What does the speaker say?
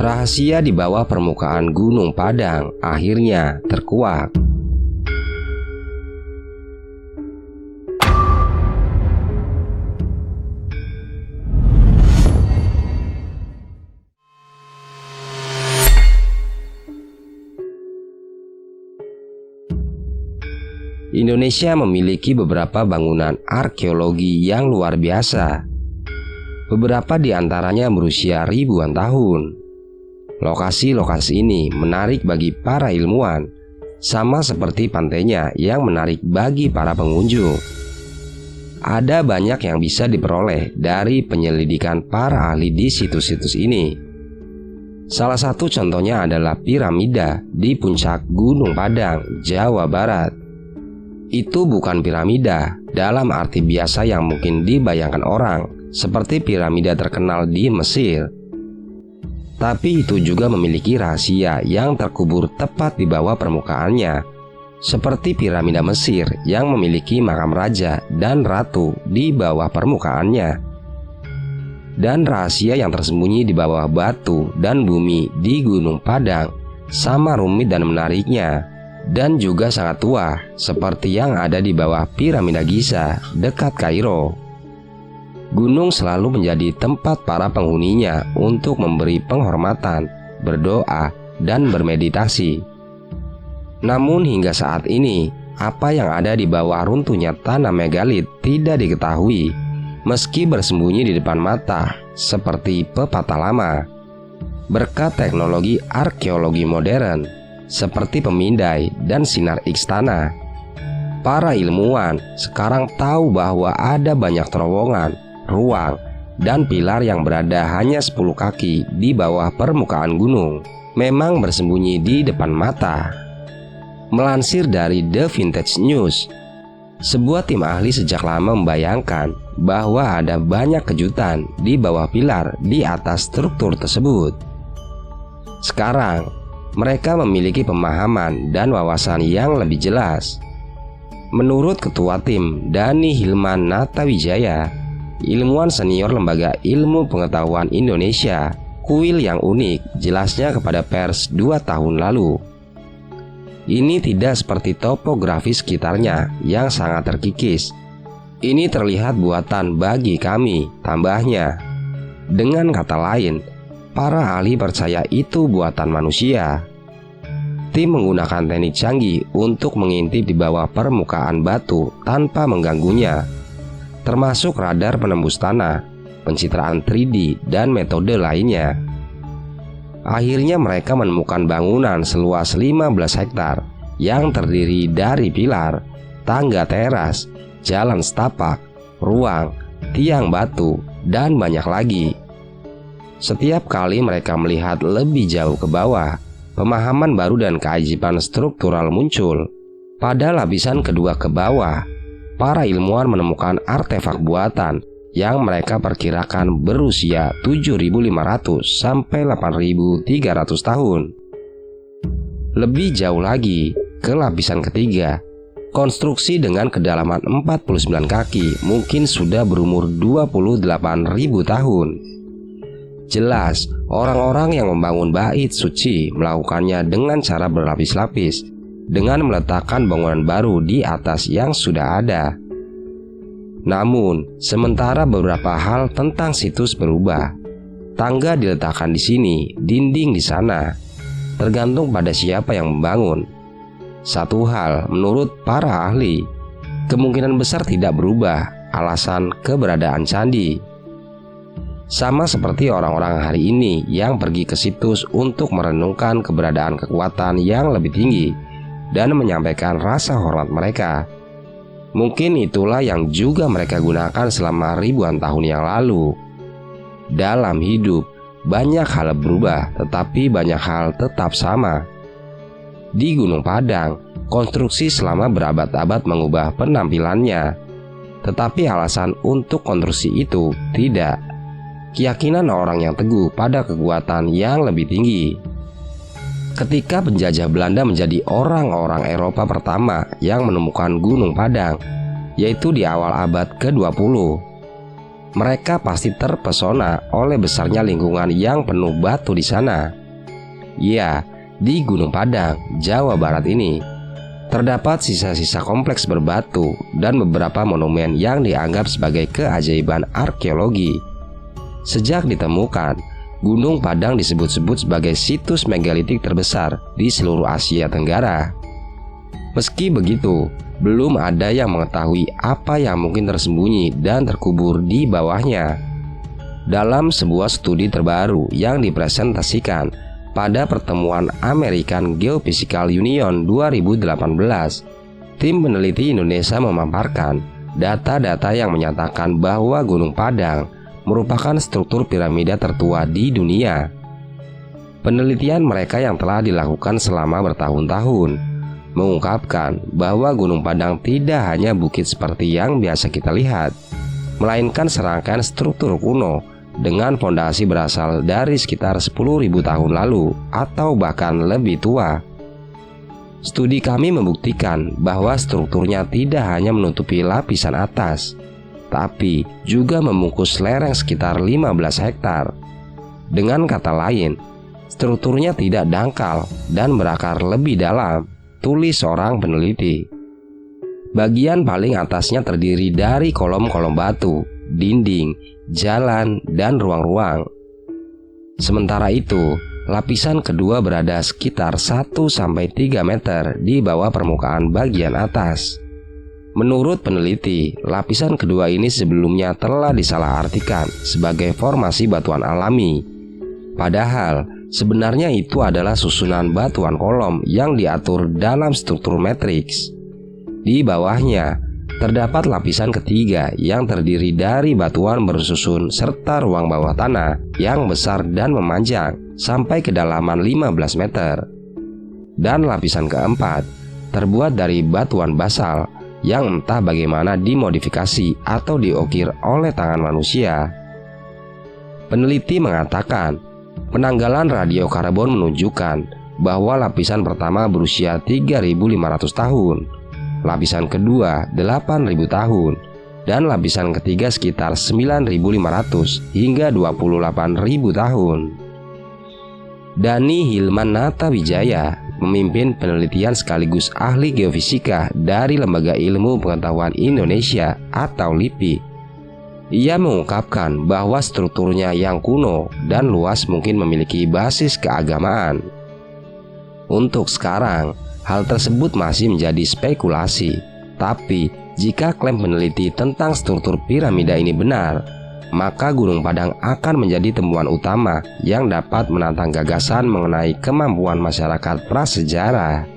Rahasia di bawah permukaan Gunung Padang akhirnya terkuak. Indonesia memiliki beberapa bangunan arkeologi yang luar biasa. Beberapa di antaranya berusia ribuan tahun. Lokasi-lokasi ini menarik bagi para ilmuwan, sama seperti pantainya yang menarik bagi para pengunjung. Ada banyak yang bisa diperoleh dari penyelidikan para ahli di situs-situs ini. Salah satu contohnya adalah piramida di puncak Gunung Padang, Jawa Barat. Itu bukan piramida dalam arti biasa yang mungkin dibayangkan orang, seperti piramida terkenal di Mesir. Tapi itu juga memiliki rahasia yang terkubur tepat di bawah permukaannya, seperti piramida Mesir yang memiliki makam raja dan ratu di bawah permukaannya. Dan rahasia yang tersembunyi di bawah batu dan bumi di Gunung Padang sama rumit dan menariknya, dan juga sangat tua, seperti yang ada di bawah piramida Giza dekat Kairo. Gunung selalu menjadi tempat para penghuninya untuk memberi penghormatan, berdoa, dan bermeditasi. Namun hingga saat ini, apa yang ada di bawah runtuhnya tanah megalit tidak diketahui, meski bersembunyi di depan mata, seperti pepatah lama. Berkat teknologi arkeologi modern, seperti pemindai dan sinar X tanah, para ilmuwan sekarang tahu bahwa ada banyak terowongan, ruang, dan pilar yang berada hanya 10 kaki di bawah permukaan gunung, memang bersembunyi di depan mata. Melansir dari The Vintage News, sebuah tim ahli sejak lama membayangkan bahwa ada banyak kejutan di bawah pilar di atas struktur tersebut. Sekarang, mereka memiliki pemahaman dan wawasan yang lebih jelas. Menurut Ketua Tim, Dani Hilman Natawijaya, ilmuwan senior Lembaga Ilmu Pengetahuan Indonesia, kuil yang unik jelasnya kepada pers 2 tahun lalu. Ini tidak seperti topografi sekitarnya yang sangat terkikis. Ini terlihat buatan bagi kami, tambahnya. Dengan kata lain, para ahli percaya itu buatan manusia. Tim menggunakan teknik canggih untuk mengintip di bawah permukaan batu tanpa mengganggunya, termasuk radar penembus tanah, pencitraan 3D, dan metode lainnya. Akhirnya mereka menemukan bangunan seluas 15 hektar yang terdiri dari pilar, tangga teras, jalan setapak, ruang, tiang batu, dan banyak lagi. Setiap kali mereka melihat lebih jauh ke bawah, pemahaman baru dan keajaiban struktural muncul. Pada lapisan kedua ke bawah, para ilmuwan menemukan artefak buatan yang mereka perkirakan berusia 7.500 sampai 8.300 tahun. Lebih jauh lagi, ke lapisan ketiga, konstruksi dengan kedalaman 49 kaki mungkin sudah berumur 28.000 tahun. Jelas, orang-orang yang membangun bait suci melakukannya dengan cara berlapis-lapis, dengan meletakkan bangunan baru di atas yang sudah ada. Namun, sementara beberapa hal tentang situs berubah. Tangga diletakkan di sini, dinding di sana, tergantung pada siapa yang membangun. Satu hal, menurut para ahli, kemungkinan besar tidak berubah, alasan keberadaan candi. Sama seperti orang-orang hari ini yang pergi ke situs untuk merenungkan keberadaan kekuatan yang lebih tinggi dan menyampaikan rasa hormat mereka. Mungkin itulah yang juga mereka gunakan selama ribuan tahun yang lalu. Dalam hidup, banyak hal berubah, tetapi banyak hal tetap sama. Di Gunung Padang, konstruksi selama berabad-abad mengubah penampilannya, tetapi alasan untuk konstruksi itu tidak. Keyakinan orang yang teguh pada kekuatan yang lebih tinggi. Ketika penjajah Belanda menjadi orang-orang Eropa pertama yang menemukan Gunung Padang, yaitu di awal abad ke-20, mereka pasti terpesona oleh besarnya lingkungan yang penuh batu di sana. Ya, di Gunung Padang, Jawa Barat ini terdapat sisa-sisa kompleks berbatu dan beberapa monumen yang dianggap sebagai keajaiban arkeologi. Sejak ditemukan, Gunung Padang disebut-sebut sebagai situs megalitik terbesar di seluruh Asia Tenggara. Meski begitu, belum ada yang mengetahui apa yang mungkin tersembunyi dan terkubur di bawahnya. Dalam sebuah studi terbaru yang dipresentasikan pada pertemuan American Geophysical Union 2018, tim peneliti Indonesia memaparkan data-data yang menyatakan bahwa Gunung Padang merupakan struktur piramida tertua di dunia. Penelitian mereka yang telah dilakukan selama bertahun-tahun mengungkapkan bahwa Gunung Padang tidak hanya bukit seperti yang biasa kita lihat, melainkan serangkaian struktur kuno dengan fondasi berasal dari sekitar 10.000 tahun lalu atau bahkan lebih tua. Studi kami membuktikan bahwa strukturnya tidak hanya menutupi lapisan atas, tapi juga membungkus lereng sekitar 15 hektar. Dengan kata lain, strukturnya tidak dangkal dan berakar lebih dalam, tulis seorang peneliti. Bagian paling atasnya terdiri dari kolom-kolom batu, dinding, jalan, dan ruang-ruang. Sementara itu, lapisan kedua berada sekitar 1-3 meter di bawah permukaan bagian atas. Menurut peneliti, lapisan kedua ini sebelumnya telah disalahartikan sebagai formasi batuan alami. Padahal, sebenarnya itu adalah susunan batuan kolom yang diatur dalam struktur matriks. Di bawahnya, terdapat lapisan ketiga yang terdiri dari batuan bersusun serta ruang bawah tanah yang besar dan memanjang sampai kedalaman 15 meter. Dan lapisan keempat terbuat dari batuan basal yang entah bagaimana dimodifikasi atau diukir oleh tangan manusia. Peneliti mengatakan, penanggalan radiokarbon menunjukkan bahwa lapisan pertama berusia 3.500 tahun, lapisan kedua 8.000 tahun, dan lapisan ketiga sekitar 9.500 hingga 28.000 tahun. Dani Hilman Natawijaya, memimpin penelitian sekaligus ahli geofisika dari Lembaga Ilmu Pengetahuan Indonesia atau LIPI. Ia mengungkapkan bahwa strukturnya yang kuno dan luas mungkin memiliki basis keagamaan. Untuk sekarang, hal tersebut masih menjadi spekulasi. Tapi, jika klaim peneliti tentang struktur piramida ini benar, maka Gunung Padang akan menjadi temuan utama yang dapat menantang gagasan mengenai kemampuan masyarakat prasejarah.